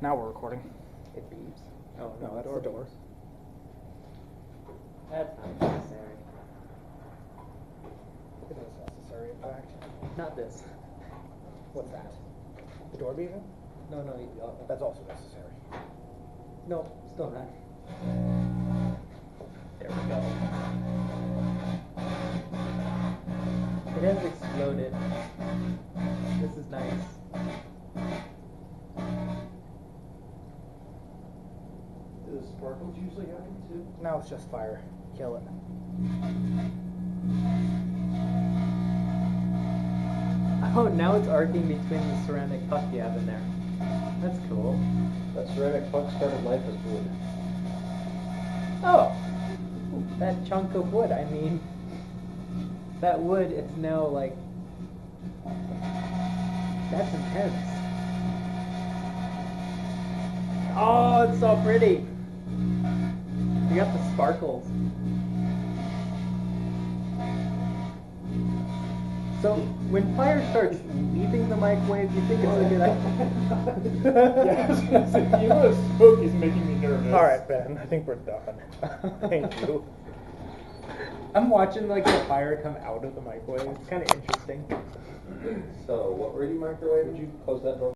Now we're recording. It beeps. Oh, no, that's the door. That's not necessary. It is necessary, in fact. Not this. What's that? The door beeping? No, That's also necessary. no, still not. There we go. It has exploded. This is nice. Do the sparkles usually happen too? Now it's just fire. Kill it. Oh, now it's arcing between the ceramic puck you have in there. That's cool. That ceramic puck started life as wood. Oh! That chunk of wood, I mean. That wood, it's now like... That's intense. Oh, it's so pretty! You got the sparkles. So, when fire starts leaving the microwave, you think it's a good idea? Yes, you know smoke is making me nervous. Alright, Ben, I think we're done. Thank you. I'm watching like the fire come out of the microwave. It's kind of interesting. So, what were you microwave? Would you close that door?